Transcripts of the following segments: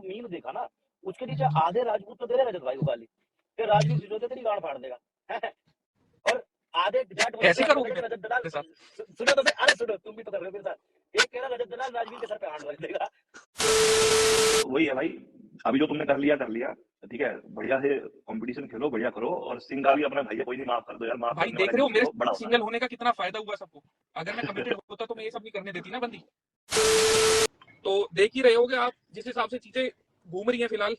Meme देखा ना, उसके नीचे आधे राजपूत तो दे रहे रजत भाई को गाली, फिर राजवीर सिसोदिया तेरी गांड फाड़ देगा और आधे जाट ऐसे करोगे रजत दलाल मेरे साथ? सुनो तो अरे सुनो, तुम भी तो कर रहे हो मेरे साथ। एक कह रहा रजत दलाल राजवीर के सर पे हाथ रख देगा। वही है भाई, अभी जो तुमने कर लिया ठीक है, बढ़िया से कंपटीशन खेलो, बढ़िया करो, और सिंह का भी अपना भाई है, कोई नहीं, माफ कर दो यार, माफ भाई करने देख वाला रहे हो नहीं मेरे हो, बड़ा होता सिंगल होने का कितना फायदा हुआ सबको। अगर मैं कमिटेड होता तो मैं ये सब नहीं करने देती ना बंदी। तो देख ही रहे होगे आप जिस हिसाब से चीजें घूम रही हैं फिलहाल।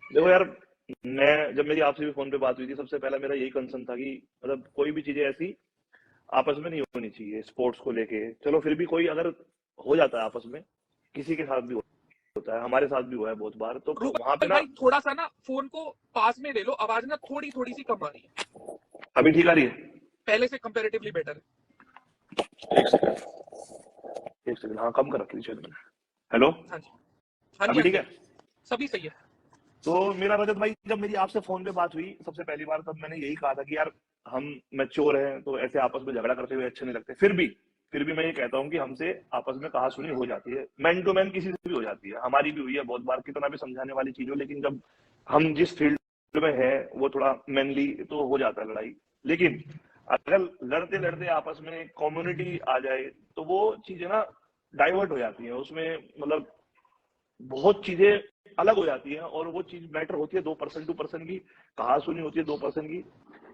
देखो यार, मैं जब मेरी आपसे भी फोन पे बात हुई थी, सबसे पहला मेरा यही कंसर्न था कि मतलब कोई भी चीजें ऐसी आपस में नहीं होनी चाहिए स्पोर्ट्स को लेके। चलो फिर भी कोई अगर हो जाता है आपस में, किसी के साथ भी होता है, हमारे साथ भी हुआ है बहुत बार, तो वहां पे रूपल ना भाई थोड़ा सा ना फोन को पास में ले लो, आवाज ना थोड़ी थोड़ी सी कम आ रही है। अभी ठीक आ रही है? पहले से कंपैरेटिवली बेटर है। एक सेकंड, हाँ कम कर रखी थी शायद मैंने। हेलो, हाँ जी, हाँ जी, अभी ठीक है? सभी सही है। तो मेरा रजत भाई, जब मेरी आपसे फोन पे बात हुई सबसे पहली बार, तब मैंने यही कहा था कि यार हम मैच्योर हैं, तो ऐसे आपस में झगड़ा करते हुए अच्छे नहीं लगते। फिर भी मैं ये कहता हूँ कि हमसे आपस में कहा सुनी हो जाती है, मैन टू मैन किसी से भी हो जाती है, हमारी भी हुई है बहुत बार, कितना भी समझाने वाली चीज हो, लेकिन जब हम जिस फील्ड में है वो थोड़ा मैनली, तो हो जाता है लड़ाई। लेकिन अगर लड़ते लड़ते आपस में कम्युनिटी आ जाए तो वो चीजें ना डाइवर्ट हो जाती है, उसमें मतलब बहुत चीजें अलग हो जाती है, और वो चीज मैटर होती है 2% 2% की, कहा सुनी होती है 2% की।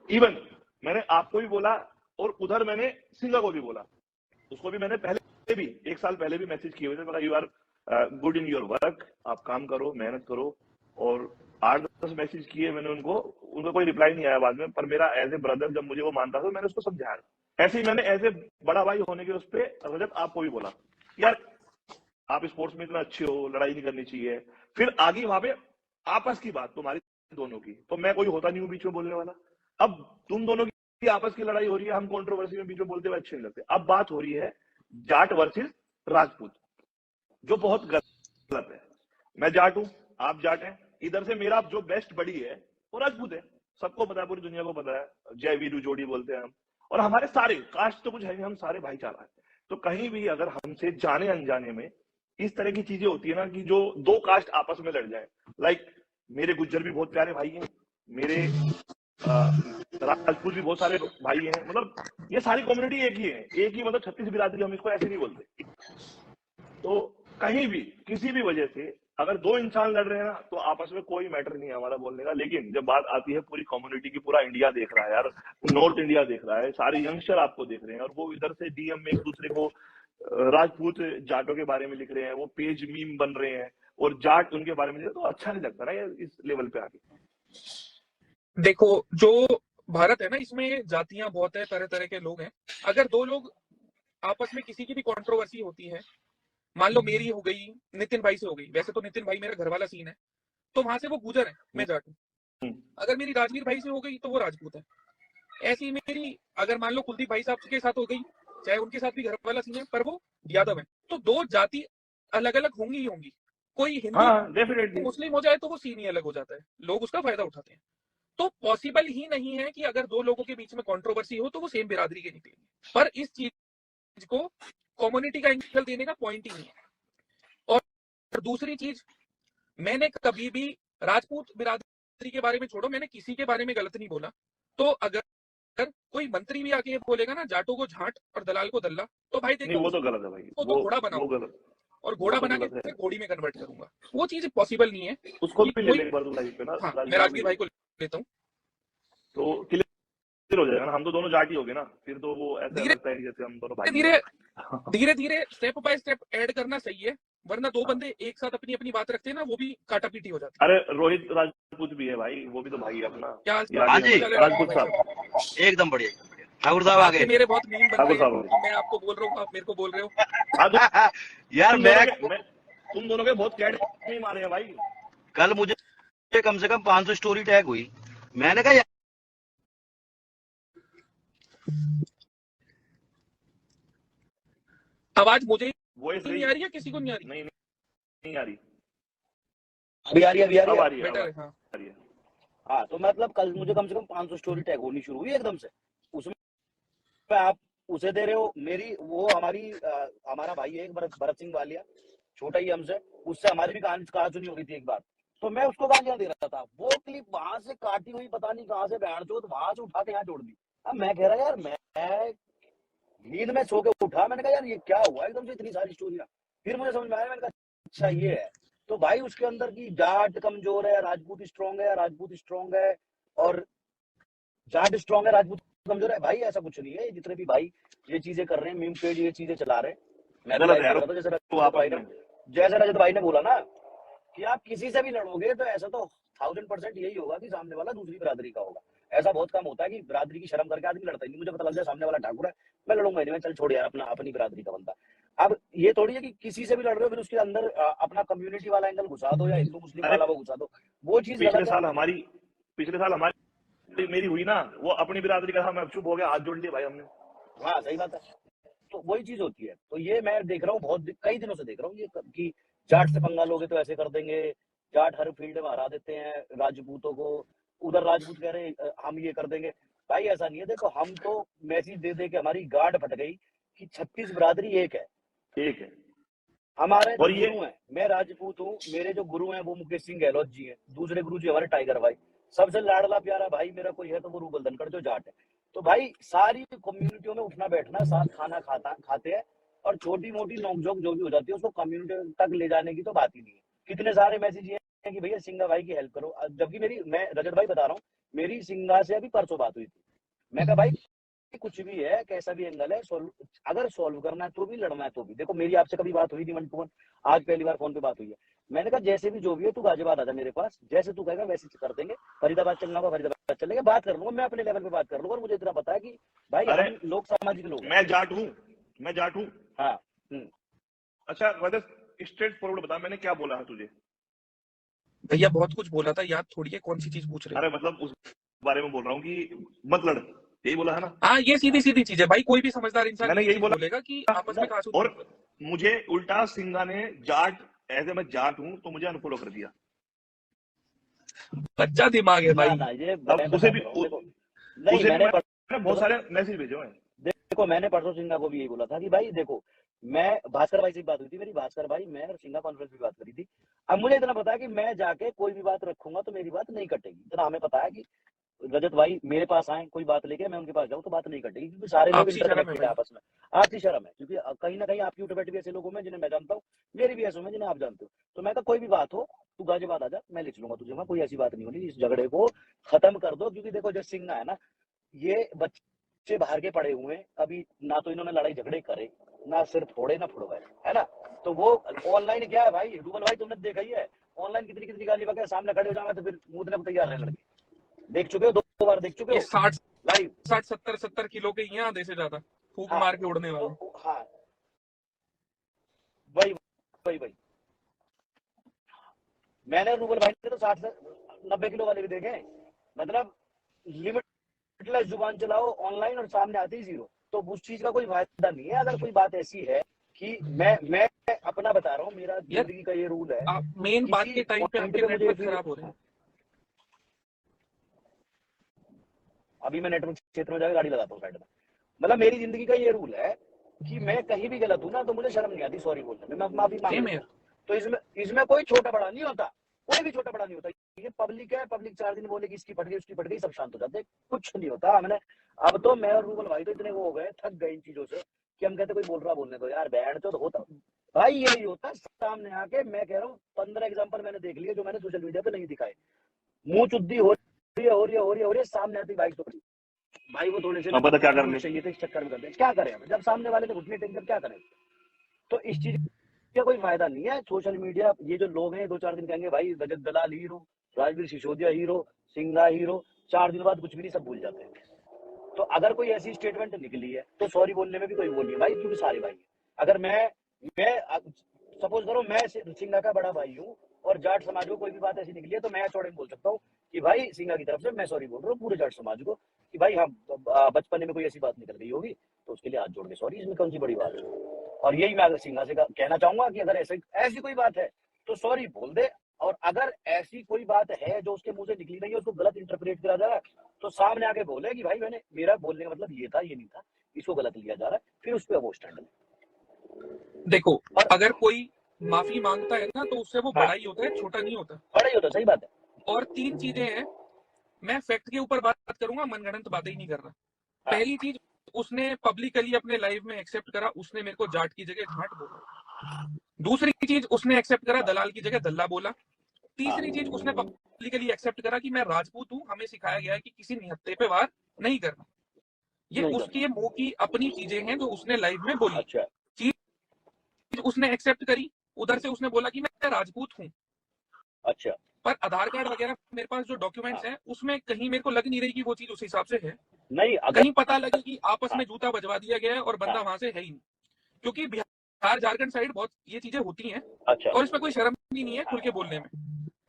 इवन मैंने आपको भी बोला, और उधर मैंने सिंगा को भी बोला, उसको भी मैंने पहले भी 1 साल पहले भी मैसेज किए हुए थे, मतलब you are good in your work, आप काम करो, मेहनत करो, और 8-10 मैसेज किए मैंने उनको कोई रिप्लाई नहीं आया बाद में, पर मेरा एज ए ब्रदर जब मुझे वो मानता था, मैंने उसको समझाया। ऐसे ही मैंने एज ए बड़ा भाई होने के उस पर रजत आपको भी बोला, यार आप स्पोर्ट्स में इतना अच्छे हो, लड़ाई नहीं करनी चाहिए। फिर आगे वहां पे आपस की बात तुम्हारी दोनों की, तो मैं कोई होता नहीं हूँ बीच में बोलने वाला। अब तुम दोनों की आपस की लड़ाई हो रही है, हम कंट्रोवर्सी में बीच में बोलते हुए अच्छे नहीं लगते। अब बात हो रही है जाट वर्सेस राजपूत, जो बहुत गलत है। मैं जाट हूं, आप जाट हैं, इधर से मेरा जो बेस्ट बड़ी है वो राजपूत है, सबको पता है, पूरी दुनिया को पता है, जय वीरू जोड़ी बोलते हैं हम, और हमारे सारे कास्ट तो कुछ है नहीं, हम सारे भाईचारा है। तो कहीं भी अगर हमसे जाने अनजाने में इस तरह की चीजें होती है ना, कि जो दो कास्ट आपस में लड़ जाए, लाइक मेरे गुज्जर भी बहुत प्यारे भाई हैं, मेरे राजपूत भी बहुत सारे भाई हैं, मतलब ये सारी कम्युनिटी एक ही है, एक ही, मतलब 36 बिरादरी, हम इसको ऐसे नहीं बोलते। तो कहीं भी किसी भी वजह से अगर दो इंसान लड़ रहे हैं ना, तो आपस में कोई मैटर नहीं है हमारा बोलने का। लेकिन जब बात आती है पूरी कम्युनिटी की, पूरा इंडिया देख रहा है यार, नॉर्थ इंडिया देख रहा है, सारे यंगस्टर आपको देख रहे हैं, और वो इधर से डीएम में एक दूसरे को राजपूत जाटों के बारे में लिख रहे हैं, वो पेज मीम बन रहे हैं, और जाट उनके बारे में लिख रहे हैं, तो अच्छा नहीं लगता ना यार इस लेवल पे आके। देखो जो भारत है ना, इसमें जातियां बहुत है, तरह तरह के लोग हैं। अगर दो लोग आपस में किसी की भी कंट्रोवर्सी होती है, मान लो मेरी हो गई, नितिन भाई से हो गई, वैसे तो नितिन भाई मेरा घर वाला सीन है, तो वहां से वो गुजर है, मैं जाट हूं। अगर मेरी राजवीर भाई से हो गई तो वो राजपूत है। ऐसी मेरी अगर मान लो कुलदीप भाई साहब के साथ हो गई, चाहे उनके साथ भी घर वाला सीन है, पर वो यादव है, तो दो जाति अलग अलग होंगी ही होंगी। कोई हिंदू हाँ डेफिनेटली, मुस्लिम हो जाए तो वो सीन ही अलग हो जाता है, लोग उसका फायदा उठाते हैं। तो पॉसिबल ही नहीं है कि अगर दो लोगों के बीच में कंट्रोवर्सी हो तो वो सेम बिरादरी के निकलेंगे। पर इस चीज को कम्युनिटी का एंगल देने का पॉइंट ही नहीं है। और दूसरी चीज, मैंने कभी भी राजपूत बिरादरी के बारे में छोड़ो, मैंने किसी के बारे में गलत नहीं बोला। तो अगर कोई मंत्री भी आके बोलेगा ना जाटों को झाट और दलाल को दल्ला, तो भाई नहीं देखो वो तो गलत है भाई, उसको तो घोड़ा वो बनाऊंगा, गलत, और वो घोड़ा तो बना के गलत है, फिर घोड़ी में कन्वर्ट करूंगा। वो चीज पॉसिबल नहीं है उसको कि भी ले कोई, ले एक बार तू लाइव पे ना, हाँ मैं राजवीर को भी राजवीर ले भाई ले, को लेता हूँ। तो क्लियर हो जाएगा ना, हम तो दोनों जाट ही हो गए ना, फिर तो वो ऐसा धीरे लगता है कि जैसे हम दोनों भाई धीरे हैं। धीरे धीरे स्टेप बाय स्टेप ऐड करना सही है, वरना दो बंदे एक साथ अपनी अपनी बात रखते हैं ना, वो भी काटापीटी हो जाती है। अरे रोहित राजपूत भी है भाई, वो भी तो भाई है अपना, क्या हाँ जी, राजपूत साहब, एकदम बढ़िया ठाकुर साहब आपके आगे। मेरे बहुत मीम बन ठाकुर रहे हैं, साहब, मैं आपको बोल रहा हूँ, आप मेरे को बोल रहे हो। हाँ यार तुम दोनों के बहुत कैट नहीं मारे हैं भाई। कल मुझे कम से कम 500 स्टोरी टैग हुई, मैंने कहा आवाज मुझे वॉइस नहीं आ रही है, किसी को नहीं आ रही? नहीं आ रही, अभी आ रही है, अभी आ रही अब आ है। रही है, बेटर है, हाँ। आ रही है। हाँ, तो मतलब कल मुझे कम से कम 500 स्टोरी टैग होनी शुरू हुई एकदम से, उसमें आप उसे दे रहे हो, मेरी वो हमारा भाई है एक भरत सिंह वालिया, छोटा ही हमसे, उससे हमारी भी कहानी सुनी हो रही थी एक बार। तो मैं उसको गालियां दे रहा था, वो क्लिप वहां से काटी हुई पता नहीं कहां से बहनचोद वहां से उठा के यहाँ जोड़ दी। अब मैं कह रहा यार, मैं नींद में सो के उठा, मैंने कहा यार ये क्या हुआ एकदम से इतनी सारी स्टोरियां। फिर मुझे समझ में आया, मैंने कहा अच्छा ये है। तो भाई उसके अंदर की जाट कमजोर है, राजपूत स्ट्रांग है, राजपूत स्ट्रांग है, और जाट स्ट्रांग है, राजपूत कमजोर है। भाई ऐसा कुछ नहीं है, जितने भी भाई ये चीजें कर रहे हैं, मीम पेज ये चीजें चला रहे हैं, मैं भी गलत लाइव है कर यार रहा था, वो आपस में। जैसे रजत भाई ने बोला ना कि आप किसी से भी लड़ोगे तो ऐसा तो 1000% यही होगा कि सामने वाला दूसरी बिरादरी का होगा। ऐसा बहुत कम होता है कि बिरादरी की शर्म करके आदमी लड़ता ही नहीं, मुझे पता लग जाए सामने वाला ठाकुर है, मैं लड़ूंगा ही नहीं, मैं चल छोड़ यार, अपना अपनी बिरादरी का बंदा। अब ये थोड़ी है कि किसी से भी लड़ रहे हो फिर उसके अंदर अपना कम्युनिटी वाला एंगल घुसा दो या हिंदू मुस्लिम अरे वाला वो घुसा दो, वो चीज पिछले गलत है। साल हमारी मेरी हुई ना, वो अपनी बिरादरी का था, मैं चुप हो गया, हाथ जोड़ लिए भाई हमने। हाँ सही बात है। तो वही चीज होती है। तो ये मैं देख रहा हूँ, कई दिनों से देख रहा हूँ ये कि जाट से पंगा लोगे तो ऐसे कर देंगे, जाट हर फील्ड में हरा देते हैं राजपूतों को, उधर राजपूत कह रहे हैं हम ये कर देंगे। भाई ऐसा नहीं है, देखो हम तो मैसेज दे दे के हमारी गांड फट गई कि 36 बिरादरी एक है। ठीक है। हमारे जो और ये गुरु हैं, मैं राजपूत हूँ, मेरे जो गुरु हैं वो मुकेश सिंह गहलोत जी हैं, दूसरे गुरु जी हमारे टाइगर भाई, सबसे लाडला प्यारा भाई मेरा कोई है तो वो रूबल धनखड़ जो जाट है। तो भाई सारी कम्युनिटियों में उठना बैठना, साथ खाना खाते हैं, और छोटी मोटी नोकझोंक जो भी हो जाती है उसको कम्युनिटी तक ले जाने की तो बात ही नहीं है। कितने सारे मैसेज ये हैं कि भैया सिंगा भाई की हेल्प करो, जबकि मैं रजत भाई बता रहा हूँ, मेरी सिंगा से अभी परसों बात हुई थी। मैं कहा भाई कुछ भी है, कैसा भी एंगल है, अगर सॉल्व करना है तो भी, लड़ना है तो भी। देखो मेरी आपसे कभी बात हुई नहीं 1 to 1, आज पहली बार फोन पे बात हुई है। मैंने कहा जैसे भी जो भी है तू गाजियाबाद आजा मेरे पास, जैसे तू कहेगा वैसे कर देंगे, फरीदाबाद चलना होगा फरीदाबाद चलेंगे, बात कर लूंगा, मैं अपने लेवल पे बात कर लूंगा। और मुझे इतना पता है कि भाई अरे हम लोग सामाजिक लोग हैं। मैं जाट हूँ। हाँ। अच्छा वैसे स्ट्रेट फॉरवर्ड बता, मैंने क्या बोला है तुझे? भैया बहुत कुछ बोला था, याद थोड़ी है, कौन सी चीज पूछ रहे अरे हो? मतलब उस बारे में बोल रहा हूँ कि मत लड़, यही बोला है ना? हाँ ये सीधी सीधी चीज है भाई, कोई भी समझदार इंसान मैंने ये यही चीज बोला। बोलेगा कि आपस में कहा सुनी। और मुझे उल्टा सिंघा ने जाट, ऐसे मैं जाट हूँ तो मुझे अनफॉलो कर दिया। बच्चा दिमाग है ना भाई। ना ये अब मैं उसे बता भी रहा हूँ, देखो नहीं उसे भी मैंने मैंने बहुत सारे मैसेज भेजे हुए हैं। देखो मैंने परसों सिंगा को भी यही बोला था कि भाई देखो, मैं भास्कर भाई से बात हुई थी मेरी, भास्कर भाई मैं और सिंगा कॉन्फ्रेंस में बात करी थी। अब मुझे इतना पता है कि मैं जाके कोई भी बात रखूंगा तो मेरी बात नहीं कटेगी, इतना हमें पता है कि रजत भाई मेरे पास आए कोई बात लेके, मैं उनके पास जाऊँ तो बात नहीं कटेगी, क्योंकि सारे लोग आपसी शर्म है इंटरकनेक्टेड है भाई। आपस में। आपसी शर्म है, क्योंकि कहीं ना कहीं आपकी उठ बैठ भी ऐसे लोगों में जिन्हें मैं जानता हूँ, मेरी भी ऐसे में जिन्हें आप जानते हो। तो मैं कहा कोई भी बात हो तू गाजियाबाद आ जा, मैं लिख लूंगा तुझे, वहां कोई ऐसी बात नहीं होनी, इस झगड़े को खत्म कर दो। क्योंकि देखो जो सिंह है ना, ये बच्चे बाहर के पड़े हुए हैं, अभी ना तो इन्होंने लड़ाई झगड़े करे, ना सिर फोड़े ना फुड़वाए, है ना। तो वो ऑनलाइन क्या है भाई, रूबल भाई तुमने देखा ही है, ऑनलाइन कितनी कितनी गाली बके, सामने खड़े हो जाओगे तो फिर मुंह तैयार रहने लड़के, देख चुके हो, 2 बार देख चुके ये हो 60 लाइव। 70 किलो के ही हैं आधे से ज्यादा, फूक हाँ मार के उड़ने वाले। हाँ वही वही वही, मैंने रूबल भाई ने तो 60 से 90 किलो वाले भी देखे हैं। मतलब लिमिटलेस जुबान चलाओ ऑनलाइन और सामने आते ही जीरो, तो उस चीज का कोई फायदा नहीं है। अगर कोई बात ऐसी है कि मैं अपना बता रहा हूँ, मेरा यार जिंदगी का ये रूल है, आप मेन बात किसी के टाइम पे पॉइंट आपके पे मुझे नेटवर्क फील, खराब हो रहे हैं। अभी मैं नेटवर्क क्षेत्र में जाकर गाड़ी लगाता हूँ साइड में। मतलब मेरी जिंदगी का ये रूल है कि मैं कहीं भी गलत हूँ ना तो मुझे शर्म नहीं आती सॉरी बोलने में, मैं माफी मांग सेम लेता है। हूँ। तो इसमें कोई छोटा बड़ा नहीं होता, कोई भी छोटा बड़ा नहीं होता। ये पब्लिक है, पब्लिक 4 दिन बोलेगी इसकी फट गई उसकी फट गई, सब शांत हो जाते, कुछ नहीं होता। हमने अब तो मैं और रूबल भाई तो इतने वो हो गए, थक गए इन चीजों से कि हम कहते कोई बोल रहा बोलने दो यार, बैंड तो होता भाई यही होता सामने आके। मैं कह रहा हूँ 15 एग्जाम्पल मैंने देख लिए जो मैंने सोशल मीडिया पे नहीं दिखाए, मुंह चुद्दी हो रही है हो रही है हो रही है हो रही है, सामने आती बाइक तोड़ी, भाई वो थोड़े से अब बता क्या कर व्यूज ले। चाहिए थे इस चक्कर में करते हैं, क्या करें जब सामने वाले ने घुटने टेक कर क्या करें। तो इस चीज का कोई फायदा नहीं है। सोशल मीडिया ये जो लोग हैं 2-4 दिन कहेंगे भाई Rajat Dalal hero, Rajveer Sisodia hero, Singha hero, 4 दिन बाद कुछ भी नहीं, सब भूल जाते हैं। तो अगर कोई ऐसी स्टेटमेंट निकली है तो सॉरी बोलने में भी कोई वो नहीं है भाई, क्योंकि सारे भाई हैं। अगर मैं सपोज करो मैं सिंघा का बड़ा भाई हूँ और जाट समाज को कोई भी बात ऐसी निकली है तो मैं चौड़े में बोल सकता हूँ कि भाई सिंघा की तरफ से मैं सॉरी बोल रहा हूँ पूरे जाट समाज को कि भाई हम बचपन में कोई ऐसी बात निकल गई होगी तो उसके लिए हाथ जोड़ के सॉरी, इसमें कौन सी बड़ी बात है। और यही मैं अगर सिंघा से कहना चाहूंगा कि अगर ऐसी कोई बात है तो सॉरी बोल दे, और अगर ऐसी कोई बात है जो उसके मुंह से निकली नहीं है, उसको गलत इंटरप्रेट करा जा रहा है, तो सामने आके बोले कि भाई मैंने मेरा बोलने का मतलब ये था ये नहीं था, इसको गलत लिया जा रहा है, फिर उस पर वो स्टैंड ले। देखो और अगर कोई माफी मांगता है ना तो उससे वो हाँ। बड़ा ही होता है, छोटा नहीं होता। बड़ा ही होता, सही बात है। और 3 चीजें हैं, मैं फैक्ट के ऊपर बात करूंगा, मनगढ़ंत बातें ही नहीं कर रहा। हाँ। पहली चीज, उसने पब्लिकली अपने लाइव में एक्सेप्ट करा, उसने मेरे को जाट की जगह घाट बोला। दूसरी चीज, उसने एक्सेप्ट करा दलाल की जगह दल्ला बोला। तीसरी चीज, उसने पब्लिकली एक्सेप्ट करा कि मैं राजपूत हूं, हमें सिखाया गया है कि किसी निहत्थे पे वार नहीं करना। ये नहीं उसके मुंह की अपनी चीजें हैं जो उसने लाइव में बोली। अच्छा। चीज उसने एक्सेप्ट करी, उधर से उसने बोला कि मैं राजपूत हूं, अच्छा। पर आधार कार्ड वगैरह मेरे पास जो डॉक्यूमेंट्स हैं उसमें कहीं मेरे को लग नहीं रही कि वो चीज उस हिसाब से है। नहीं, अगर कहीं पता लगे कि आपस में जूता बजवा दिया गया है और बंदा वहां से है ही नहीं, क्योंकि बिहार झारखंड साइड बहुत ये चीजें होती हैं अच्छा। और इसमें कोई शर्म भी नहीं है खुल के बोलने में।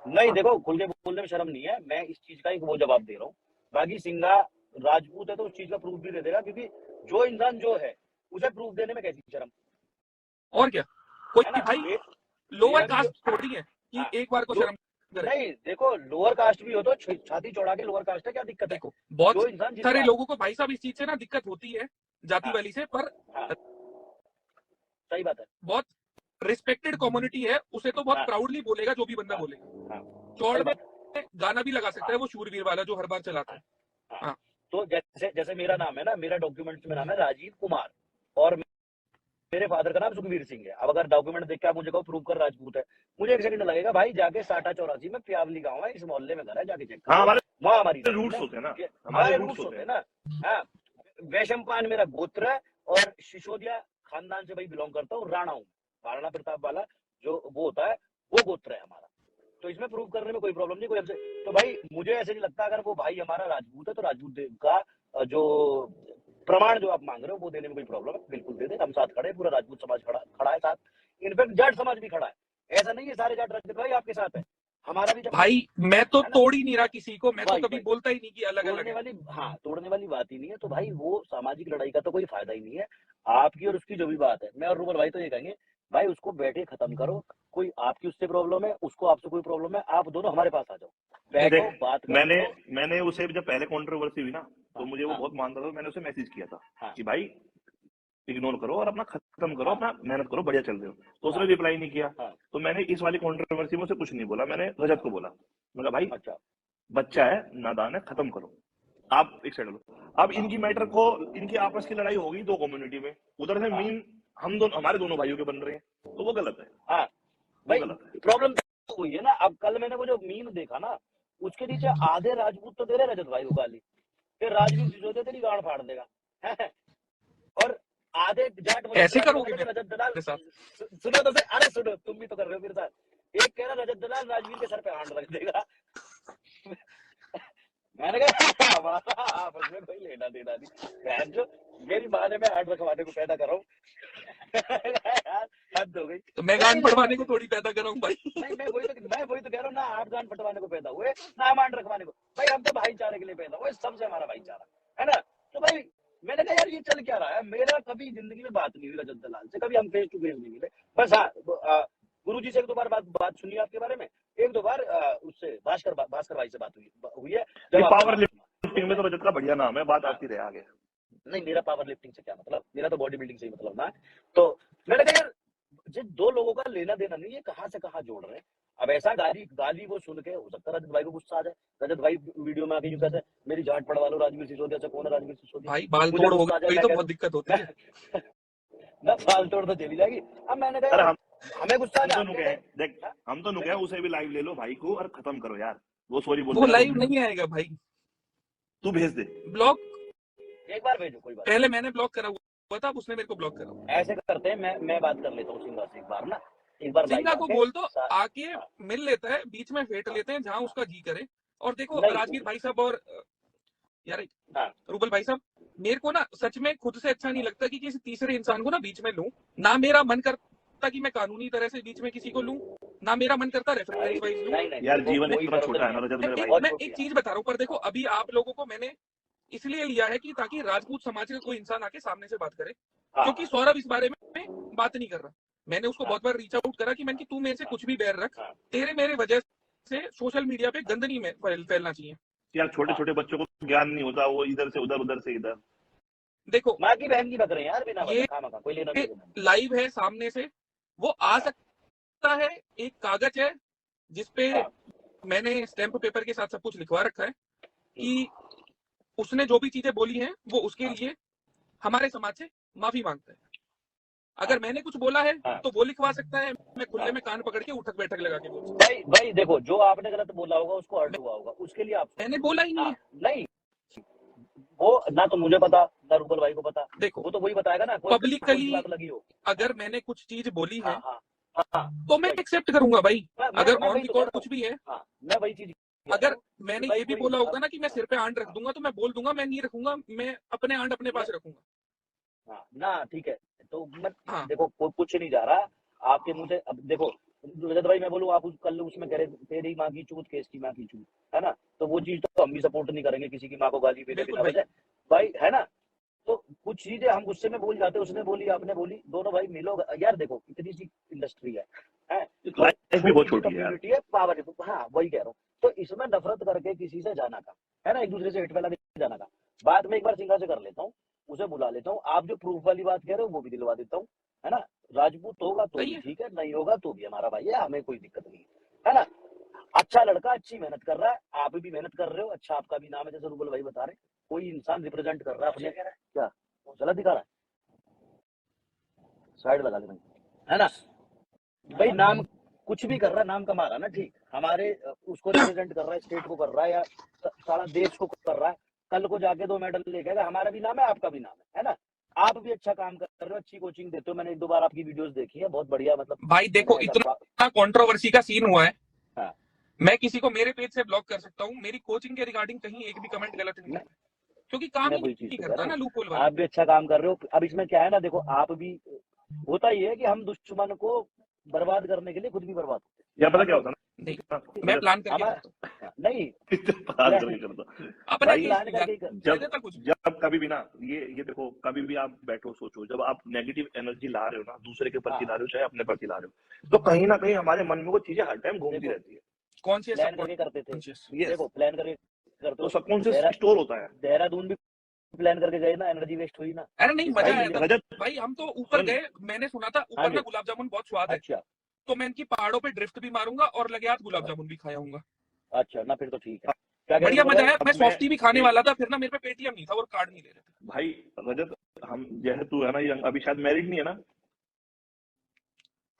नहीं, देखो, खुल के बोलने में शर्म नहीं है, मैं इस चीज का एक वो जवाब दे रहा हूँ। बाकी सिंघा राजपूत है तो उस चीज का प्रूफ भी दे देगा, क्योंकि जो इंसान जो है उसे प्रूफ देने में कैसी शर्म, और क्या, कोई है ना? भाई लोअर मेरा भी कास्ट जो थोड़ी है कि एक बार को शर्म करे। नहीं, देखो, लोअर कास्ट भी हो तो छाती चौड़ा के लोअर कास्ट है, क्या दिक्कत है? देखो बहुत जो इंसान सारे जितना लोगों को भाई साहब इस चीज से ना दिक्कत होती है जाति वाली से, पर हाँ, सही बात है। बहुत रिस्पेक्टेड कम्युनिटी है, उसे तो बहुत हाँ। प्राउडली बोलेगा जो भी बंदा बोलेगा। हाँ, चौड़ सही में बात है। गाना भी लगा सकता है वो शूरवीर वाला जो हर बार चलाता है। हाँ। हाँ। तो जैसे जैसे मेरा नाम है ना, मेरा डॉक्यूमेंट्स में नाम है राजीव कुमार, और मेरे फादर का नाम सुखवीर सिंह है। अब अगर डॉक्यूमेंट देख के आप मुझे कहो प्रूव कर राजपूत है, मुझे 1 सेकंड लगेगा भाई, जाके 6084 में प्यावली गांव है, इस मोहल्ले में घर है, जाके चेक हाँ, करो, हमारे वहां हमारी रूट्स होते हैं ना, हमारे रूट्स होते हैं ना। हाँ, वैशंपान मेरा गोत्र है, और सिसोदिया खानदान से भाई बिलोंग करता हूँ, राणा हूँ, महाराणा प्रताप वाला जो वो होता है, वो गोत्र है हमारा। तो इसमें प्रूव करने में कोई प्रॉब्लम नहीं, कोई हमसे। तो भाई मुझे ऐसे नहीं लगता, अगर वो भाई हमारा राजपूत है तो राजपूत का जो प्रमाण जो आप मांग रहे हो वो देने में कोई प्रॉब्लम है, बिल्कुल दे दे, हम साथ खड़े हैं, पूरा राजपूत समाज खड़ा है साथ, इनफैक्ट जाट समाज भी खड़ा है। ऐसा नहीं है सारे जाट रजत भाई आपके साथ है, हमारा भी जब भाई मैं तो तोड़ ही नहीं रहा किसी को, मैं तो भाई कभी बोलता ही नहीं कि अलग अलग तोड़ने है। वाली, हाँ, तोड़ने वाली बात ही नहीं है। तो भाई वो सामाजिक लड़ाई का तो कोई फायदा ही नहीं है। आपकी और उसकी जो भी बात है, मैं और रूबल भाई तो ये कहेंगे, भाई उसको बैठे खत्म करो। कोई आपकी उससे प्रॉब्लम है, उसको आपसे कोई प्रॉब्लम है, आप दोनों हमारे पास आ जाओ, बैठो, देख, बात करो। मैंने उसे जब पहले कंट्रोवर्सी हुई ना, तो मुझे वो हाँ। बहुत मानता था, मैंने उसे मैसेज किया था हाँ। कि भाई इग्नोर करो और अपना खत्म करो, हाँ। अपना मेहनत करो, बढ़िया चल रहे हो। तो उसने हाँ। रिप्लाई नहीं किया। हाँ। तो मैंने इस वाली कंट्रोवर्सी में उसे कुछ नहीं बोला, मैंने रजत को बोला, मैंने कहा भाई अच्छा। बच्चा है, नादान है, खत्म करो, आप एक साइड लो। अब इनकी मैटर को, इनकी आपस की लड़ाई होगी दो कम्युनिटी में, उधर से मीन हम दोनों, हमारे दोनों भाइयों के बन रहे हैं, तो वो गलत है। हाँ वो भाई, गलत है। प्रॉब्लम तो हुई है ना। अब कल मैंने वो जो मीम देखा ना, उसके नीचे आधे राजपूत तो दे रहे रजत भाई को गाली, फिर राजवीर सिसोदिया तेरी गांड फाड़ देगा और आधे जाट ऐसे करोगे रजत दलाल, मेरे साथ? सुनो तो, अरे सुनो, तुम भी तो कर रहे हो मेरे साथ। एक कह रहा रजत दलाल राजवीर के सर पे हाथ रख देगा मैंने कहा हमारा आपस में कोई लेना देना नहीं, जो मेरी माँ ने मैं हाथ रखवाने को पैदा कर रहा हूँ यार, हद हो गई। तो मैं गान पढ़वाने को थोड़ी पैदा कर रहा हूँ भाई। नहीं, मैं वही तो कह रहा हूँ ना, आप गान फटवाने को पैदा हुए ना मान रखवाने को। भाई हम तो भाईचारे के लिए पैदा हुए, सबसे हमारा भाईचारा है ना। तो भाई मैंने कहा यार ये चल क्या रहा है, मेरा कभी जिंदगी में बात नहीं हुई रजत दलाल से, कभी हम फेस टू फेस नहीं मिले। बस हाँ, गुरु जी से 1-2 बार बात सुनी आपके बारे में, 1-2 बार उससे भास्कर भाई से बात हुई है। पावर लिफ्टिंग में तो रजत का बढ़िया नाम है, बात आती रहे आगे। नहीं, मेरा पावर लिफ्टिंग से क्या मतलब, मेरा तो बॉडी बिल्डिंग से ही मतलब ना। तो मैंने कहा यार जिन दो लोगों का लेना देना नहीं है, कहाँ से कहाँ जोड़ रहे हैं। अब ऐसा गाली वो सुन के हो सकता है रजत भाई को गुस्सा आ जाए, रजत भाई वीडियो में आके यूं कहते हैं मेरी झाट पड़वा लो राजवीर सिसोदिया से, कौन है राजवीर सिसोदिया, भाई बाल मुझे तोड़ हो गुस्सा आ जाए, गई मैं तो कह बहुत दिक्कत होती है। ना बाल तोड़ तो चली जाएगी। अब मैंने कहा अरे यार हमें गुस्सा आ हम तो जाए, नुके देख, हम तो नुके उसे भी लाइव ले लो भाई को और खत्म करो यार, वो सॉरी बोल वो लाइव नहीं आएगा भाई, तू भेज दे ब्लॉक एक बार भेजो, कोई बात पहले मैंने ब्लॉक करा हुआ था, उसने मेरे को ब्लॉक करा। ऐसे करते हैं, मैं बात कर लेता हूँ सिंगा से एक बार ना, एक बार सिंगा को बोल दो आके हाँ। मिल लेता है, बीच में फेंट लेते हैं जहां उसका जी करे। और देखो नहीं। राजवीर भाई साहब और यार हाँ। रूबल भाई साहब, मेरे को ना सच में खुद से अच्छा नहीं लगता कि किसी तीसरे इंसान को ना बीच में लूं। ना मेरा मन करता कि मैं कानूनी तरह से बीच में किसी को लूं, ना मेरा मन करता रेफरेंस वाइज लूं। यार जीवन इतना छोटा है ना रजत मेरे भाई। मैं एक चीज बता रहा हूँ, पर देखो अभी आप लोगों को मैंने इसलिए लिया है कि ताकि राजपूत समाज का कोई इंसान आके सामने से बात करे, क्योंकि सौरभ इस बारे में बात नहीं कर रहा। मैंने उसको बहुत बार रीच आउट करा कि मैंने तू मेरे से कुछ भी बैर रख, तेरे मेरे वजह से सोशल मीडिया पे गंद नहीं फैलना चाहिए। यार छोटे छोटे बच्चों को ज्ञान नहीं होता, वो इधर से उधर, उधर से इधर। देखो माँ की बहन की बक रहे हैं यार, बिना ये खामा का कोई लेना देना। लाइव है सामने से, वो आ सकता लगता है एक कागज है जिसपे हाँ। मैंने स्टैम्प पेपर के साथ सब कुछ लिखवा रखा है कि उसने जो भी चीजें बोली हैं वो उसके लिए हमारे समाज से माफी मांगता है। अगर मैंने कुछ बोला है हाँ। तो वो लिखवा सकता है, मैं खुले में कान पकड़ के उठक बैठक लगा के बोल सकता भाई भाई देखो, जो आपने गलत बोला होगा उसको हर्ट हुआ होगा, उसके लिए आप हूं। मैंने बोला ही नहीं हाँ, है। नहीं वो ना तो मुझे पता ना रूबल भाई को पता, देखो वो तो वही बताएगा ना, कोई सी पब्लिकली बात लगी हो। अगर मैंने कुछ चीज बोली है हाँ हाँ हाँ, तो मैं एक्सेप्ट करूंगा भाई। अगर मैं ऑन वही तो कह रिकॉर्ड रहा कुछ भी है, हूँ। हाँ, मैं वही चीज कह रहा अगर हूँ कि मैंने भाई ये भी कोई बोला होगा ना कि मैं सिर पे आंड रख दूंगा तो मैं बोल दूंगा, मैं नहीं रखूंगा, मैं अपने आंड अपने पास रखूंगा। हाँ ना, ठीक है। तो मैं हाँ देखो कुछ नहीं जा रहा आपके मुंह से। अब देखो रजत भाई, मैं बोलूँ आप कल उसमें कह रहे तेरी माँ की चूत केस की माँ की चूत, है ना, तो वो चीज तो हम भी सपोर्ट नहीं करेंगे, किसी की माँ को गाली देने बिल्कुल बिना भाई। वजह भाई, है ना। तो कुछ चीजें हम गुस्से में बोल जाते हैं, उसने बोली आपने बोली, दोनों भाई मिलो यार। देखो इतनी सी इंडस्ट्री है तो लाइफ भी बहुत छोटी सी छोटी है यार। कम्युनिटी है, पावर। हाँ वही कह रहा हूँ। तो इसमें नफरत करके किसी से जाना का, है ना, एक दूसरे से हिट फैला के जाना का। बाद में एक बार सिंगा से कर लेता हूँ, उसे बुला लेता हूँ। आप जो प्रूफ वाली बात कह रहे हो वो भी दिलवा देता हूँ, है ना। राजपूत होगा तो सही भी है। ठीक है, नहीं होगा तो भी हमारा भाई है, हमें कोई दिक्कत नहीं है ना। अच्छा लड़का अच्छी मेहनत कर रहा है, आप भी मेहनत कर रहे हो, अच्छा आपका भी नाम है, जैसे रूबल भाई बता रहे हैं। कोई इंसान रिप्रेजेंट कर रहा है अपने, क्या गलत दिखा रहा है, साइड लगा ले भाई, है ना। भाई नाम कुछ भी कर रहा है, नाम कमा रहा है ना, ठीक। हमारे उसको रिप्रेजेंट कर रहा है, स्टेट को कर रहा है, या सारा देश को कर रहा है। कल को जाके 2 मेडल लेके आएगा, हमारा भी नाम है, आपका भी नाम है ना। आप भी अच्छा काम कर रहे हो, अच्छी कोचिंग देते हो, मैंने 1-2 बार आपकी वीडियोस देखी है, बहुत बढ़िया। मतलब भाई देखो मैंने इतना कंट्रोवर्सी का सीन हुआ है, हाँ, मैं किसी को मेरे पेज से ब्लॉक कर सकता हूँ, मेरी कोचिंग के रिगार्डिंग कहीं एक भी कमेंट गलत नहीं मैं, करता, क्योंकि काम मैं ही वही चीज नहीं तो कह करता रहा ना हूँ। लूप होल वाला। आप भी अच्छा काम कर रहे हो। अब इसमें क्या है ना, देखो आप भी, होता ही है कि हम दुश्मन को बर्बाद करने के लिए खुद भी बर्बाद होते हैं। या पता हम क्या लोग होता नहीं, है ना मैं प्लान करके हमारा करता हूँ, नहीं प्लान प्लान करके करता अपना भाई। केस प्लान क्लियर करके ही कर। कह जब देता कुछ भी। जब कभी भी ना, ये देखो, कभी भी आप बैठो सोचो, जब आप नेगेटिव एनर्जी ला रहे हो ना, दूसरे के प्रति ला हाँ रहे हो चाहे अपने प्रति ला रहे हो, तो कहीं ना कहीं हमारे मन में वो चीजें हर टाइम घूमती देखो, रहती है। कॉन्शियस प्लान करके करते थे। सबकॉन्शियस। यस, देखो प्लान करके करते तो हो। सबकॉन्शियस देहरा स्टोर होता है। देहरादून भी प्लान करके गए ना, एनर्जी वेस्ट हुई ना। अरे नहीं, मजा इसलिए आया भाई था रजत भाई। हम तो ऊपर सुन, गए, मैंने सुना था हाँ ऊपर ना जी, गुलाब जामुन बहुत स्वाद है, अच्छा तो मैं इनकी पहाड़ों पे ड्रिफ्ट भी मारूंगा और लगे हाथ गुलाब जामुन भी खाया हूंगा। अच्छा ना, फिर तो ठीक है। क्या कह रहे बढ़िया रूबल मजा भाई? आया। मैं अब मैं सॉफ्टी भी खाने एक वाला था, फिर ना मेरे पे पेटीएम नहीं था और कार्ड नहीं ले रहे थे। भाई रजत, हम जैसे तू है ना, ये अभी शायद मैरिड नहीं है ना,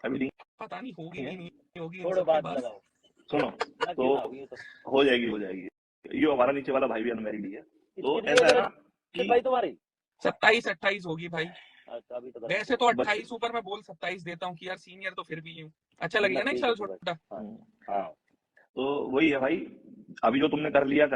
अभी नहीं पता नहीं होगी है। कि नहीं होगी इन छोड़ो, सब के बात बाद। लगाओ सुनो, ना, तो क्यों ना होगी ये तो। हो जाएगी हो जाएगी। ये हमारा नीचे वाला भाई भी अनमैरिड ही है, तो कितनी ऐसा एज है है ना रजत कि भाई तुम्हारी? 27-28 होगी भाई। अच्छा, अभी तो कर वैसे सकते तो हो। बच्चे 28 ऊपर मैं बोल 27 देता हूँ कि यार सीनियर तो फिर भी हूँ, अच्छा ना लगेगा ना एक ठीक है, साल ठीक है। छोटा। हाँ हाँ तो वही है भाई। अभी जो तुमने कर लिया,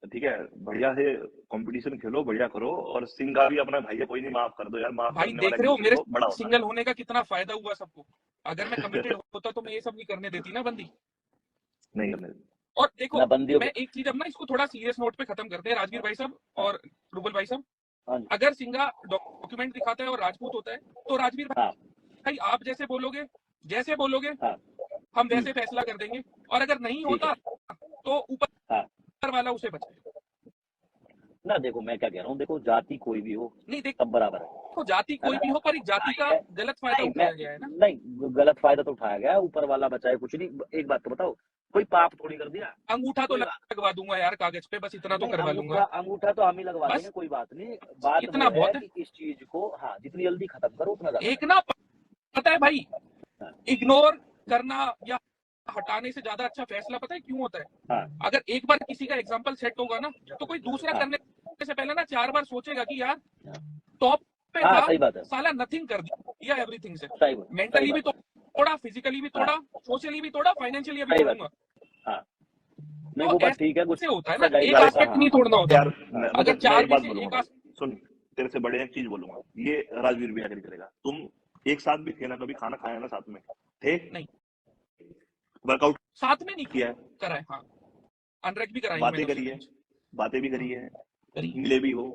ठीक है, बढ़िया से कंपटीशन खेलो, बढ़िया करो। और सिंह का भी अपना भाई है, कोई नहीं, माफ कर दो यार, माफ भाई करने वाला देख एक रहे हो दूसरे मेरे को बड़ा होता सिंगल होने का कितना फायदा हुआ सबको। अगर मैं कमिटेड होता तो मैं ये सब नहीं करने देती ना बंदी। नहीं करने। और देखो ना, बंदियों मैं को। एक चीज अब ना इसको थोड़ा सीरियस नोट पे खत्म करते हैं, राजवीर भाई साहब हाँ और रूबल भाई साहब। हाँ जी, अगर सिंगा डॉक्यूमेंट दिखाता है और राजपूत होता है तो राजवीर हाँ भाई आप जैसे बोलोगे हाँ, हम वैसे फैसला कर देंगे। और अगर नहीं ठीक होता है। तो हाँ ऊपर वाला उसे बचाए। ना, देखो मैं क्या कह रहा हूँ, देखो जाति कोई भी हो नहीं सब बराबर देखो जाति है कोई ना। भी हो, पर एक जाति का मैं गलत फायदा नहीं मैं उठाया गया है ना। नहीं, गलत फायदा तो उठाया गया, ऊपर वाला बचाए कुछ नहीं। एक बात तो बताओ, कोई पाप थोड़ी कर दिया, अंगूठा तो कोई बात लगवा दूंगा यार कागज पे, बस इतना तो नहीं। करवा लूंगा, अंगूठा तो हम ही लगवा देंगे, बस कोई बात नहीं। बात इतना वो है बहुत है। कि इस चीज को, हाँ, जितनी जल्दी खत्म करो उतना ज्यादा एक ना पता है भाई, बेटर। इग्नोर करना या हटाने से ज्यादा अच्छा फैसला पता है क्यों होता है? हाँ अगर एक बार किसी का एग्जाम्पल सेट होगा ना तो कोई दूसरा हाँ करने से पहले ना 4 बार सोचेगा कि यार टॉप पे हाँ, था, सही बात है, साला नथिंग कर दिया एवरीथिंग से, सही मेंटली भी बात है। तोड़ा, फिजिकली भी हाँ, तोड़ा, सोशली भी तोड़ा, फाइनेंशियली अभी सही बात तोड़ूंगा। है। हाँ, नहीं तो वो बात ठीक है, ऐसे होता है गुस्सा ना, जाहिर एक बात है। एस्पेक्ट हाँ नहीं तोड़ना होता। यार हाँ रजत, अगर मैं 4 एक में बात से बोलूंगा एक भाई, सुन, तेरे से बड़े एक चीज बोलूंगा, ये राजवीर भी एग्री करेगा। तुम एक साथ भी थे ना, कभी खाना खाया ना साथ में, थे, नहीं, वर्कआउट साथ में नहीं किया है, करा है। हाँ, अनरेक भी कराई है बातें मैंने उससे करी है, कुछ। बातें भी हाँ करी है, करी है। मिले भी हो,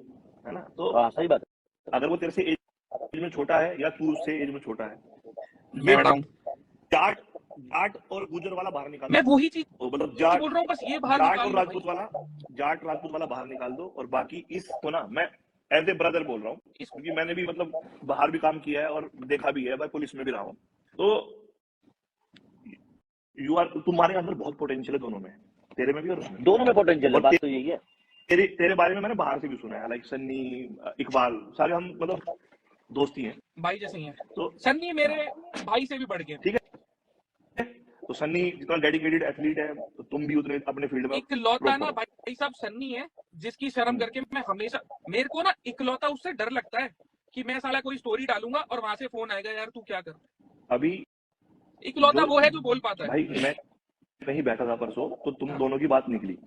है ना। तो हाँ, सही बात है। अगर वो तेरे से एज में छोटा है या तू उससे एज में छोटा है, मैं ये बड़ा हूँ, जाट जाट और गुजर वाला बाहर निकाल मैं दो। वही चीज वो मतलब जाट बोल रहा हूँ, बस ये बाहर जाट निकाल और लो भाई। राजपूत वाला बाहर निकाल दो। और बाकी इसको ना, मैं एज ए ब्रदर बोल रहा हूँ, क्योंकि मैंने भी मतलब बाहर भी काम किया है और देखा भी है, मैं पुलिस में भी रहा हूँ। तो तुम्हारे अंदर बहुत पोटेंशियल है दोनों में, तेरे में भी और उसमें। दोनों में पोटेंशियल है, और बात तो यही है। तेरे बारे में मैंने बाहर से भी सुना है, लाइक सन्नी, इकबाल, सारे हम मतलब दोस्ती हैं, भाई जैसे ही है। तो सन्नी मेरे भाई से भी बढ़ गए। ठीक है, तो सन्नी जितना डेडिकेटेड एथलीट है, तो तुम भी उतने अपने फील्ड में इकलौता ना proper हो। भाई साहब सन्नी है जिसकी शर्म करके मैं हमेशा, मेरे को ना इकलौता उससे डर लगता है कि मैं साला कोई स्टोरी डालूंगा और वहां से फोन आएगा, यार तू क्या कर रहा है। अभी इकलौता वो है जो बोल पाता है। भाई मैं कहीं बैठा था परसों, तो तुम हाँ। दोनों की बात निकली,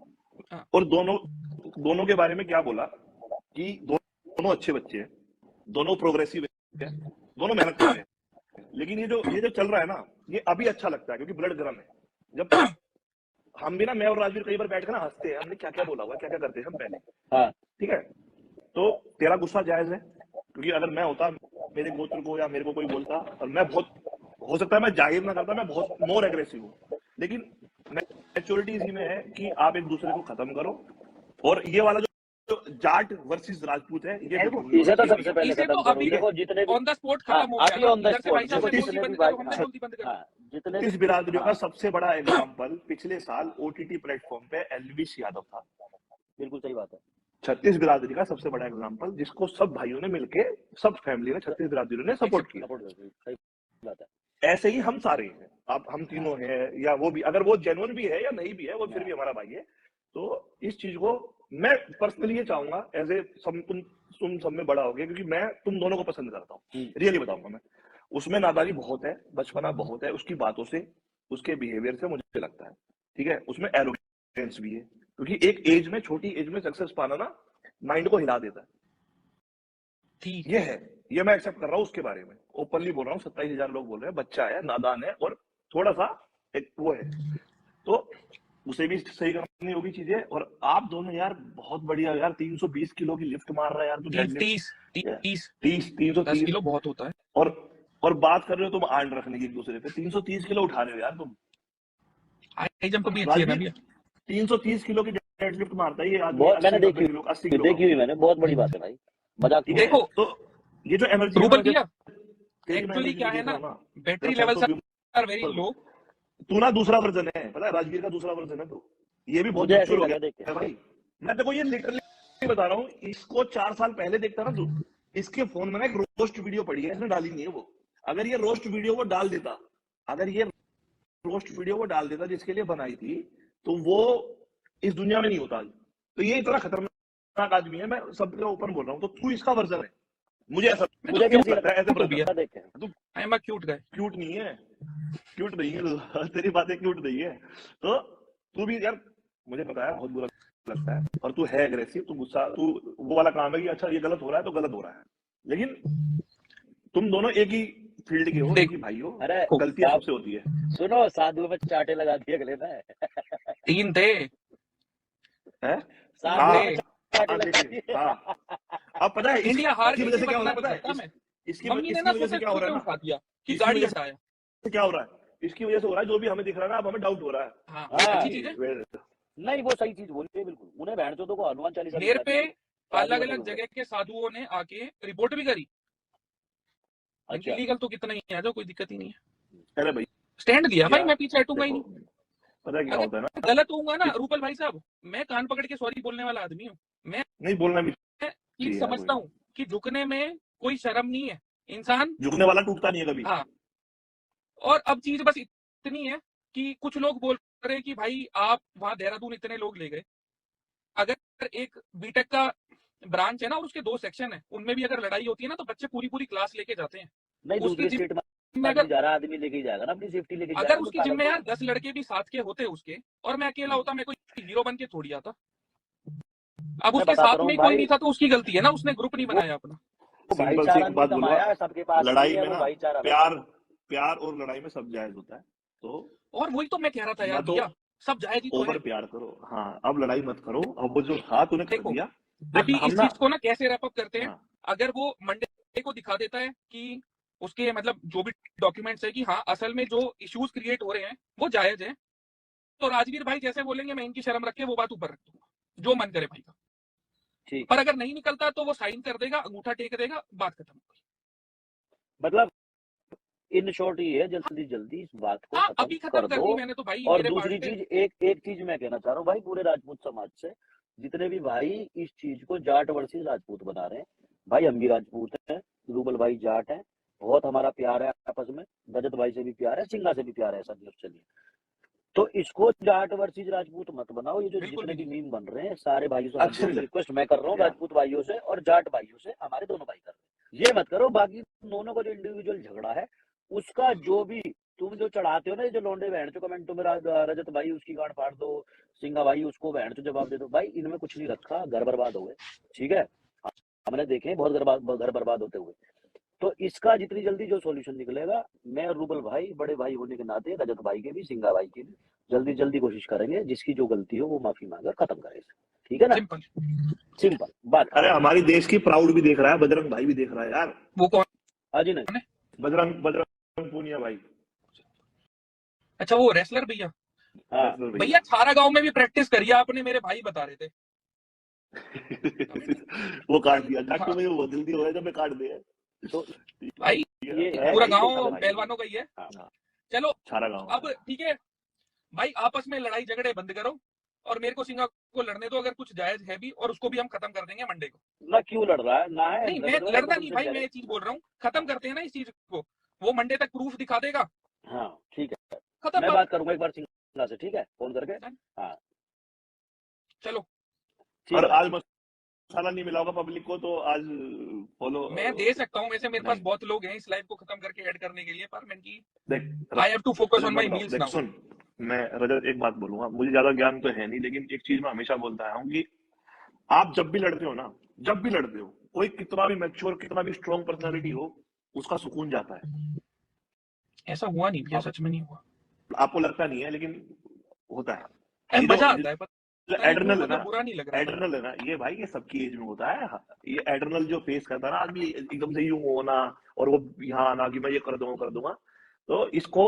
हाँ। और दोनों के बारे में क्या बोला कि दोनों अच्छे बच्चे हैं, दोनों प्रोग्रेसिव है, दोनों मेहनत कर रहे हैं, लेकिन ये जो चल रहा है ना, ये अभी अच्छा लगता है क्योंकि ब्लड गर्म है। जब हम भी ना, मैं और राजवीर कई बार बैठ कर ना हंसते हैं, हमने क्या क्या बोला हुआ, क्या क्या करते हैं हम पहले, हाँ ठीक है, तो तेरा गुस्सा जायज है, क्योंकि अगर मैं होता, मेरे गोत्र को या मेरे को कोई बोलता, और मैं बहुत, हो सकता है मैं जाहिर ना करता, मैं बहुत मोर एग्रेसिव हूँ, लेकिन मैच्योरिटी इसी में है कि आप एक दूसरे को खत्म करो, और ये वाला जो जाट वर्सेस राजपूत है, ये बिल्कुल नहीं इसे तो होना सबसे पहले इसे खत्म तो करो। अभी देखो जितने भी ऑन द स्पॉट खत्म हो अभी गया ऑन द इधर से भाई स्पॉट, साहब देखो से बोलती जितने बंद भी करो, भाई, हमसे बोलती बंद करो। हाँ जितने छत्तीस बिरादरियों का सबसे बड़ा एग्जाम्पल पिछले साल ओटीटी प्लेटफॉर्म पे एलविश यादव था। बिल्कुल सही बात है। छत्तीस बिरादरी का सबसे बड़ा एग्जाम्पल, जिसको सब भाइयों ने मिलके, सब फैमिली ने, छत्तीस बिरादरियों ने सपोर्ट किया। सपोर्ट करती है, सही बात है। ऐसे ही हम सारे हैं, आप हम तीनों हैं, या वो भी, अगर वो जेन्युइन भी है या नहीं भी है, वो फिर भी हमारा भाई है। तो इस चीज को मैं पर्सनली ये चाहूंगा, एज ए तुम सब में बड़ा हो गया, क्योंकि मैं तुम दोनों को पसंद करता हूँ, रियली बताऊंगा मैं। उसमें नादानी बहुत है, बचपना बहुत है, उसकी बातों से, उसके बिहेवियर से मुझे लगता है, ठीक है, उसमें एरोगेंस भी है, क्योंकि एक एज में, छोटी एज में सक्सेस पाना ना माइंड को हिला देता है। ठीक ये है, ये मैं एक्सेप्ट कर रहा हूँ, उसके बारे में ओपनली बोल रहा हूँ। 27,000 लोग बोल रहे हैं, बच्चा है, नादान है, और थोड़ा सा एक वो है, तो उसे भी सही करनी होगी चीजें। और आप दोनों यार बहुत बढ़िया यार, 320 किलो की लिफ्ट मार रहा है यार, तू डेडलिफ्ट 30 किलो बहुत होता है। और बात कर रहे हो तुम आंड रखने की एक दूसरे पे, 330 किलो उठा रहे हो यार तुम। हाई जंप भी अच्छी है ना भैया। 330 किलो की डेडलिफ्ट मारता है ये आदमी, बहुत मैंने 80 किलो, 80 किलो देखी हुई मैंने, बहुत बड़ी बात है भाई, मजाक ठीक नहीं है। देखो, तो ये जो एनर्जी प्रूवल किया तेरी मैं एक्चुअली energy क्या है देख रहा ना, हूं ना, बैटरी तेरा लेवल्स तो आर वेरी लो। तू ना दूसरा वर्जन है, पता है, राजवीर का दूसरा वर्जन है, तो ये भी बहुत मुझे ऐसे मैच्योर ही हो लगा गया देख के। है भाई। मैं तेको ये लिटरली बता रहा हूँ, इसको 4 साल पहले देखता ना तू, इसके फोन में ना एक रोस्ट वीडियो पड़ी है, इसने डाली नहीं है वो। अगर ये रोस्ट वीडियो वो डाल देता, अगर ये रोस्ट वीडियो वो डाल देता जिसके लिए बनाई थी, तो वो इस दुनिया में नहीं होता। तो ये इतना खतरनाक आदमी है, मैं सबके ओपन बोल रहा हूँ। तो तू इसका वर्जन है, मुझे ऐसा मुझे भी ऐसे लगता है, ऐसे तो भैया लगता देख के। तू I am a cute guy. Cute नहीं है, क्यूट नहीं है तू, तेरी बातें क्यूट नहीं है। तो तू भी यार, मुझे पता है बहुत बुरा लगता है, और तू है एग्रेसिव, तू गुस्सा, तू वो वाला काम है कि अच्छा ये गलत हो रहा है तो गलत हो रहा है, लेकिन तुम दोनों एक ही फील्ड के हो, एक ही भाई हो, अरे गलतियां सबसे होती है। सुनो, साधु में चाटे लगा दिए अगले ने। 3 थे। साधु में चाटे लगा देखिए, दिए। अब पता है इंडिया हार इसकी गई वजह थी से क्या हो रहा है, बदला पता नहीं है सकता मैं। इसकी मम्मी ने इसकी ना वजह से क्या हो रहा है उठा दिया कि इसकी गाड़ी वजह हटाया। से क्या हो रहा है, इसकी वजह से हो रहा है, जो भी हमें दिख रहा है ना, अब हमें डाउट हो रहा है। हाँ, हाँ। अच्छी चीज है। नहीं वो सही चीज बोली है बिल्कुल, उन्हें बहन चोदों को हनुमान चालीसा मेरे दिखा पे दी। साधु अलग में अलग तो जगह के साधुओं ने आके रिपोर्ट भी करी। अच्छा लीगल तो कितना ही है, जो कोई दिक्कत ही नहीं है। अरे भाई स्टैंड दिया भाई, यार, मैं पीछे हटूंगा ही देखो, नहीं। पता है क्या अगर होता है ना, गलत होऊंगा ना रूपल भाई साहब, मैं कान पकड़ के सॉरी बोलने वाला आदमी हूँ। मैं नहीं बोलना भी चीज चाहिए यार, समझता हूँ कि झुकने में कोई शर्म नहीं है इंसान। झुकने वाला टूटता नहीं है कभी। हाँ, और अब चीज बस इतनी है कि कुछ लोग बोल रहे हैं कि भाई आप वहां देहरादून इतने लोग ले गए। अगर एक बीटेक का ब्रांच है ना और उसके 2 सेक्शन है, उनमें भी अगर लड़ाई होती है ना तो बच्चे पूरी पूरी क्लास लेके जाते हैं। नहीं, उसकी दूसरी स्टेट में जिम्मे आदमी अगर जा रहा, आदमी लेके ही जाएगा ना, अपनी सेफ्टी लेके अगर जाएगा। उसकी जिम्मे यार 10 लड़के भी साथ के होते उसके, और मैं अकेला होता, मैं कोई हीरो बन के थोड़ी आता। अब मैं उसके बताता साथ रहा में हूँ कोई भाई, नहीं था तो उसकी गलती है ना, उसने ग्रुप नहीं बनाया अपना। वो सिंपल सी भाईचारा एक नहीं बात बोलूंगा, कमाया, सबके पास नहीं लड़ाई है, में वो ना भाईचारा प्यार और लड़ाई में सब जायज होता है। तो और वही तो मैं कह रहा था यार ना तो भैया, सब जायज ही तो ओवर है। प्यार करो, हाँ, अब लड़ाई मत करो। अब वो जो हाथ उन्हें कर देखो, दिया, अभी हम इस ना, चीज को ना कैसे रैप अप करते हैं। हाँ, अगर वो मंडे को दिखा देता है कि उसके मतलब जो भी डॉक्यूमेंट्स है कि हाँ असल में जो इश्यूज क्रिएट हो रहे हैं वो जायज है, तो राजवीर भाई जैसे बोलेंगे मैं इनकी शर्म रख के वो बात ऊपर रख दूंगा, जो मन करे भाई का। ठीक। पर अगर नहीं निकलता तो वो साइन कर देगा, अंगूठा टेक देगा, बात खत्म हो गई। मतलब इन शॉर्ट ये है, जल्दी जल्दी इस बात को हाँ खत्म अभी कर खत्म कर दी दो। मैंने तो भाई और मेरे दूसरी पार्ट पे। चीज, एक चीज मैं कहना चाह रहा हूँ भाई, पूरे राजपूत समाज से जितने भी भाई इस चीज को जाट वर्सेस राजपूत बना रहे हैं, भाई हम भी राजपूत हैं, रूबल भाई जाट है, बहुत हमारा प्यार है आपस में, रजत भाई से भी प्यार है, सिंगा से भी प्यार है, ऐसा नहीं चलिए। तो इसको जाट वर्सेस राजपूत मत बनाओ। ये जो बिल्कुल जितने भी भी नहीं। मीम बन रहे हैं सारे भाइयों से हाथ अच्छे जोड़ नहीं के लगते रिक्वेस्ट मैं कर रहा हूँ, यार। राजपूत भाइयों से और जाट भाइयों से, हमारे दोनों भाई कर रहे हैं, ये मत करो। बाकी दोनों का जो इंडिविजुअल झगड़ा है उसका जो भी तुम जो चढ़ाते हो ना, ये जो लौंडे बहन चो कमेंट में, रजत भाई उसकी गांड फाड़ दो, सिंगा भाई उसको बहन चो जवाब दे दो, भाई इनमें कुछ नहीं रखा, घर बर्बाद हो गए, ठीक है, हमने देखे हैं बहुत घर बर्बाद होते हुए। तो इसका जितनी जल्दी जो सॉल्यूशन निकलेगा, मैं और रूबल भाई बड़े भाई होने के नाते, रजत भाई के भी, सिंगा भाई के भी, जल्दी जल्दी कोशिश करेंगे, जिसकी जो गलती हो वो माफी मांगे, खत्म करें इसे, ठीक है ना, सिंपल। सिंपल बात अरे खत्म। हमारी देश की प्राउड भी देख रहा है, बजरंग भाई भी देख रहा है यार। वो कौन अजी नहीं, है? बजरंग पूनिया भाई, अच्छा वो रेसलर भैया। हाँ रेसलर भैया भैया। छारा गांव में भी प्रैक्टिस करिए आपने, मेरे भाई बता रहे थे। वो काट दिया, हाँ डॉक्टर मुझे बहुत जल्दी हो रहा है जब मैं काट दिया। तो भाई ये है पूरा भाई, गांव देखो भाई पहलवानों का ही है। हाँ, हाँ, चलो सारा गाँव अब ठीक है भाई, आपस में लड़ाई झगड़े बंद करो और मेरे को सिंगा को लड़ने दो, अगर कुछ जायज है भी, और उसको भी हम खत्म कर देंगे मंडे को। ना क्यों लड़ रहा है ना है, नहीं मैं रजत भाई लड़ना कसम नहीं से भाई, कह मैं रहे ये चीज बोल रहा हूँ, खत्म हाँ, करते हैं ना इस चीज को, वो मंडे तक प्रूफ दिखा देगा, हाँ ठीक है, खत्म मैं बात। बात करूंगा एक बार सिंगा से, ठीक है, फोन करके, हाँ चलो ठीक और है भाई, आज मसाला नहीं मिला होगा पब्लिक को, तो आज फॉलो मैं दे सकता हूँ, वैसे मेरे पास नहीं बहुत लोग हैं इस लाइव को खत्म करके ऐड करने के लिए, पर मैंने देख। I have to focus Rajat on मैं माय बताऊं, मील्स देख नाउ। सुन, मैं रजत एक बात बोलूंगा, मुझे ज्यादा ज्ञान तो है नहीं, लेकिन एक चीज मैं हमेशा बोलता आया हूँ कि आप जब भी लड़ते हो ना, जब भी लड़ते हो, कोई कितना भी मैच्योर, कितना भी स्ट्रॉन्ग पर्सनालिटी हो, उसका सुकून जाता है। ऐसा हुआ नहीं भैया, आप, सच में नहीं हुआ। आपको लगता नहीं है लेकिन होता है। ये मजा जो आता है, पता है वो, एड्रेनल है ना, मतलब बुरा नहीं लग रहा था। एड्रेनल है ना, ये भाई ये सबकी एज में होता है। ये एड्रेनल जो फेस करता है ना आदमी, एकदम से यूं होना और वो यहाँ आना कि मैं ये कर दूंगा कर दूंगा, तो इसको,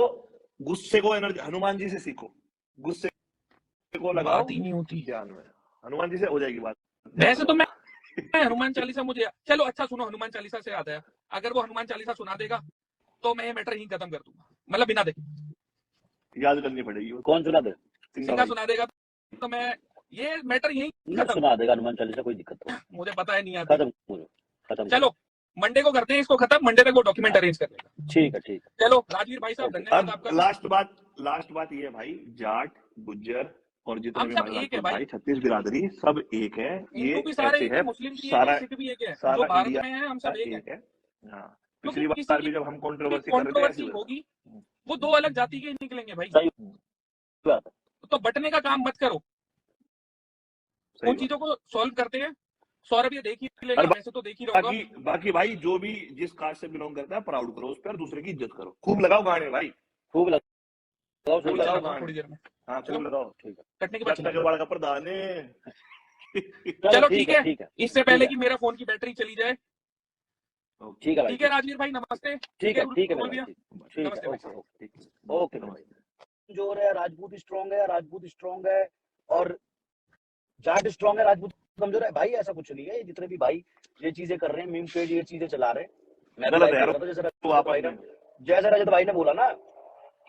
गुस्से को एनर्जी हनुमान जी से सीखो, गुस्से को लगाओ बात ही नहीं होती। ध्यान में, हनुमान जी से हो जाएगी बात, ध्यान वैसे तो लगाओ। मैं हनुमान चालीसा मुझे, चलो अच्छा सुनो, हनुमान चालीसा से याद आया, अगर वो हनुमान चालीसा सुना देगा तो मैं ये मैटर यहीं खत्म कर दूंगा, मतलब बिना देखे। याद करनी पड़ेगी वो, कौन सुना दे, सिंगा सिंगा भाई। सुना देगा तो मैं ये मैटर यहीं नहीं खत्म। सुना देगा हनुमान चालीसा, कोई दिक्कत नहीं, मुझे पता है नहीं आती। खत्म करो, खत्म करो, चलो मंडे को करते हैं इसको खत्म, मंडे तक वो डॉक्यूमेंट अरेंज कर लेगा। ठीक है, ठीक है, चलो राजवीर भाई साहब ओके। धन्यवाद अब आपका। लास्ट बात ये है भाई, जाट, गुज्जर और जितने हम भी सब हमारे एक है राजपूत भाई, भाई, छत्तीस बिरादरी सब एक है। ये हिंदू भी सारे ऐसे एक है, है, मुस्लिम भी एक है, सारा सिख भी एक है, जो सारा भारत इंडिया में है हम सब एक है। एक है। हाँ, क्योंकि पिछली किसी बार की भी जब हम भी कंट्रोवर्सी कर रहे थे ऐसे कंट्रोवर्सी ही हुआ होगी था। वो दो अलग जाति के ही निकलेंगे भाई, सही बात है, तो बटने का काम मत करो, सही उन बात। चीजों को सॉल्व करते हैं। सौरभ ये देख ही लेगा, और वैसे तो देख ही रहोगा। बाकी भाई जो भी जिस कास्ट से बिलोंग करता है, प्राउड करो उस पर, दूसरे की इज्जत करो, खूब लगाओ गाने भाई, खूब लगाओ, खूब सही नीचे लगाओ बात लगाओ है, थोड़ी गाने। देर में, हाँ चलो खूब लगाओ, ठीक है, कटने के बाद जब तक चलो। बड़ा का प्रधान है। चलो ठीक ठीक है, है, ठीक है, इससे ठीक पहले है, कि मेरा फोन की बैटरी चली जाए। ठीक है भाई, ठीक है ठीक राजवीर भाई, नमस्ते। ठीक है, ठीक है रूबल मेरे भैया भाई, ठीक है, नमस्ते भाई ओके साहब। ओके, ओके मेरे भाई, जो है राजपूत स्ट्रांग है, राजपूत स्ट्रांग है, और जाट स्ट्रांग है, राजपूत कमजोर है, भाई ऐसा कुछ नहीं है। ये जितने भी भाई ये चीजें कर रहे हैं, मीम पेज ये चीजें चला रहे हैं, मैं भी गलत लाइव है देख यार रहा था, वो आपस में। जैसे रजत भाई ने बोला ना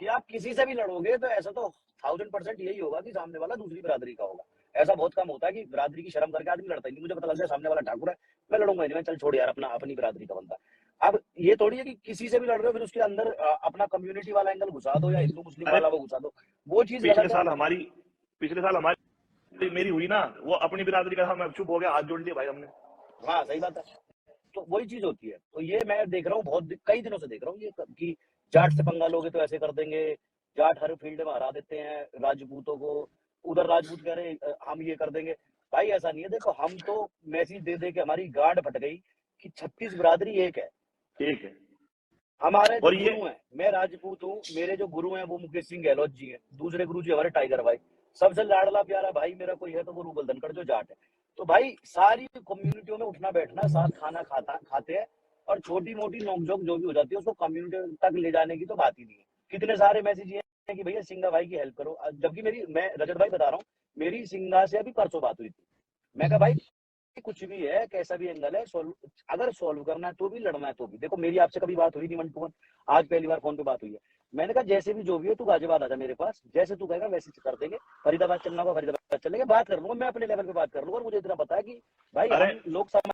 कि आप किसी से भी लड़ोगे तो ऐसा तो 1000% यही होगा कि सामने वाला दूसरी बिरादरी का होगा। ऐसा बहुत कम होता है कि बिरादरी की शर्म करके आदमी लड़ता ही नहीं, मुझे पता लग जाए सामने वाला ठाकुर है, मैं लड़ूंगा ही नहीं, मैं चल छोड़ यार, अपना अपनी बिरादरी का बंदा। अब ये थोड़ी है कि किसी से भी लड़ रहे हो फिर उसके अंदर अपना कम्युनिटी वाला एंगल घुसा दो या हिंदू मुस्लिम अरे वाला वो घुसा दो, वो चीज गलत है। पिछले साल हमारी मेरी हुई ना, वो अपनी बिरादरी का था, मैं चुप हो गया, हाथ जोड़ लिए भाई हमने। हाँ सही बात है, तो वही चीज होती है। तो ये मैं देख रहा हूँ, बहुत कई दिनों से देख रहा हूँ ये कि जाट से पंगा लोगे तो ऐसे कर देंगे, जाट हर फील्ड में हरा देते हैं राजपूतों को, उधर राजपूत कह रहे हम ये कर देंगे। भाई ऐसा नहीं है, देखो हम तो मैसेज दे दे के हमारी गांड फट गई कि 36 बिरादरी एक है। ठीक है, हमारे जो और ये गुरु हैं, मैं राजपूत हूँ, मेरे जो गुरु हैं वो मुकेश सिंह गहलोत जी हैं, दूसरे गुरु जी हमारे टाइगर भाई, सबसे लाडला प्यारा भाई मेरा कोई है तो वो रूबल धनखड़ जो जाट है। तो भाई सारी कम्युनिटियों में उठना बैठना, साथ खाना खाते हैं, और छोटी मोटी नोकझोंक जो भी हो जाती है उसको कम्युनिटी तक ले जाने की तो बात ही नहीं है। कितने सारे मैसेज ये हैं कि भैया सिंगा भाई की हेल्प करो, जबकि मैं रजत भाई बता रहा हूँ, मेरी सिंगा से अभी परसों बात हुई थी, मैं कहा भाई कुछ भी है, कैसा भी एंगल है, अगर सॉल्व करना है तो भी, लड़ना है तो भी। देखो मेरी आपसे कभी बात हुई नहीं 1 to 1, आज पहली बार फोन पे बात हुई है। मैंने कहा जैसे भी जो भी है तू गाजियाबाद आजा मेरे पास, जैसे तू कहेगा वैसे कर देंगे। फरीदाबाद चलना होगा फरीदाबाद चल लेंगे, बात कर लूंगा मैं, अपने लेवल पे बात कर लूंगा। और मुझे इतना पता है कि